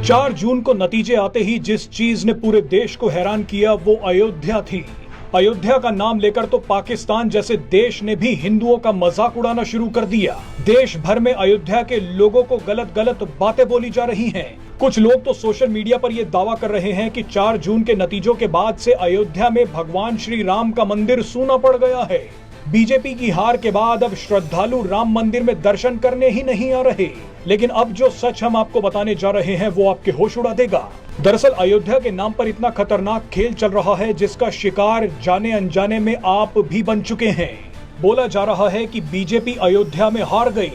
4 जून को नतीजे आते ही जिस चीज ने पूरे देश को हैरान किया वो अयोध्या थी। अयोध्या का नाम लेकर तो पाकिस्तान जैसे देश ने भी हिंदुओं का मजाक उड़ाना शुरू कर दिया। देश भर में अयोध्या के लोगों को गलत गलत बातें बोली जा रही हैं। कुछ लोग तो सोशल मीडिया पर यह दावा कर रहे हैं कि 4 जून के नतीजों के बाद से अयोध्या में भगवान श्री राम का मंदिर सूना पड़ गया है। बीजेपी की हार के बाद अब श्रद्धालु राम मंदिर में दर्शन करने ही नहीं आ रहे। लेकिन अब जो सच हम आपको बताने जा रहे हैं वो आपके होश उड़ा देगा। दरअसल अयोध्या के नाम पर इतना खतरनाक खेल चल रहा है जिसका शिकार जाने अनजाने में आप भी बन चुके हैं। बोला जा रहा है कि बीजेपी अयोध्या में हार गई,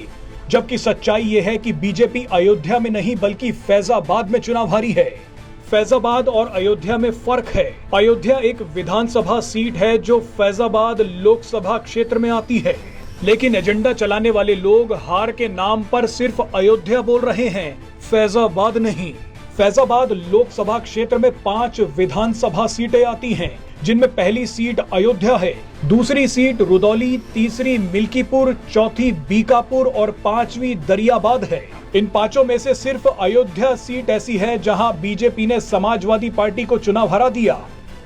जबकि सच्चाई ये है कि बीजेपी अयोध्या में नहीं बल्कि फैजाबाद में चुनाव हारी है। फैजाबाद और अयोध्या में फर्क है। अयोध्या एक विधानसभा सीट है जो फैजाबाद लोकसभा क्षेत्र में आती है, लेकिन एजेंडा चलाने वाले लोग हार के नाम पर सिर्फ अयोध्या बोल रहे हैं, फैजाबाद नहीं। फैजाबाद लोकसभा क्षेत्र में 5 विधानसभा सीटें आती हैं, जिनमें पहली सीट अयोध्या है, दूसरी सीट रुदौली, तीसरी मिल्कीपुर, चौथी बीकापुर और 5वीं दरियाबाद है। इन 5 में से सिर्फ अयोध्या सीट ऐसी है जहां बीजेपी ने समाजवादी पार्टी को चुनाव हरा दिया।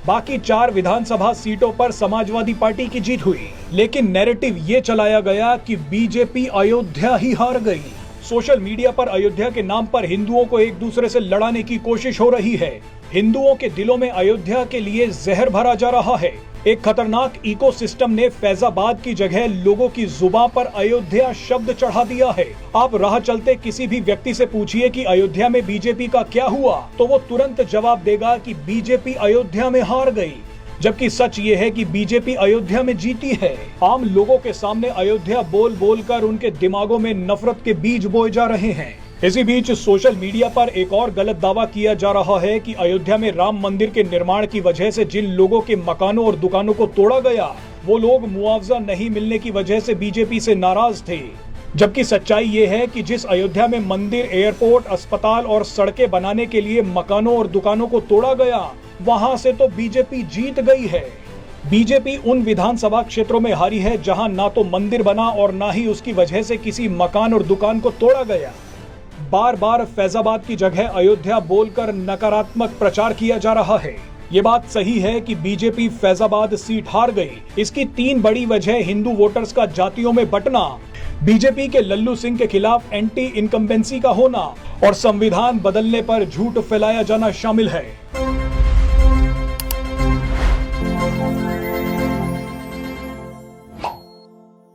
बाकी 4 विधानसभा सीटों पर समाजवादी पार्टी की जीत हुई, लेकिन नैरेटिव ये चलाया गया कि बीजेपी अयोध्या ही हार गई। सोशल मीडिया पर अयोध्या के नाम पर हिंदुओं को एक दूसरे से लड़ाने की कोशिश हो रही है। हिंदुओं के दिलों में अयोध्या के लिए जहर भरा जा रहा है। एक खतरनाक इकोसिस्टम ने फैजाबाद की जगह लोगों की जुबान पर अयोध्या शब्द चढ़ा दिया है। आप राह चलते किसी भी व्यक्ति से पूछिए कि अयोध्या में बीजेपी का क्या हुआ, तो वो तुरंत जवाब देगा कि बीजेपी अयोध्या में हार गई, जबकि सच ये है कि बीजेपी अयोध्या में जीती है। आम लोगों के सामने अयोध्या बोल बोल कर उनके दिमागों में नफरत के बीज बोए जा रहे हैं। इसी बीच सोशल मीडिया पर एक और गलत दावा किया जा रहा है कि अयोध्या में राम मंदिर के निर्माण की वजह से जिन लोगों के मकानों और दुकानों को तोड़ा गया, वो लोग मुआवजा नहीं मिलने की वजह से बीजेपी से नाराज थे। जबकि सच्चाई ये है कि जिस अयोध्या में मंदिर, एयरपोर्ट, अस्पताल और सड़कें बनाने के लिए मकानों और दुकानों को तोड़ा गया, वहां से तो बीजेपी जीत गई है। बीजेपी उन विधानसभा क्षेत्रों में हारी है जहां ना तो मंदिर बना और ना ही उसकी वजह से किसी मकान और दुकान को तोड़ा गया। बार बार फैजाबाद की जगह अयोध्या बोलकर नकारात्मक प्रचार किया जा रहा है। ये बात सही है कि बीजेपी फैजाबाद सीट हार गई। इसकी 3 बड़ी वजह हिंदू वोटर्स का जातियों में बंटना, बीजेपी के लल्लू सिंह के खिलाफ एंटी इनकम्बेंसी का होना और संविधान बदलने पर झूठ फैलाया जाना शामिल है।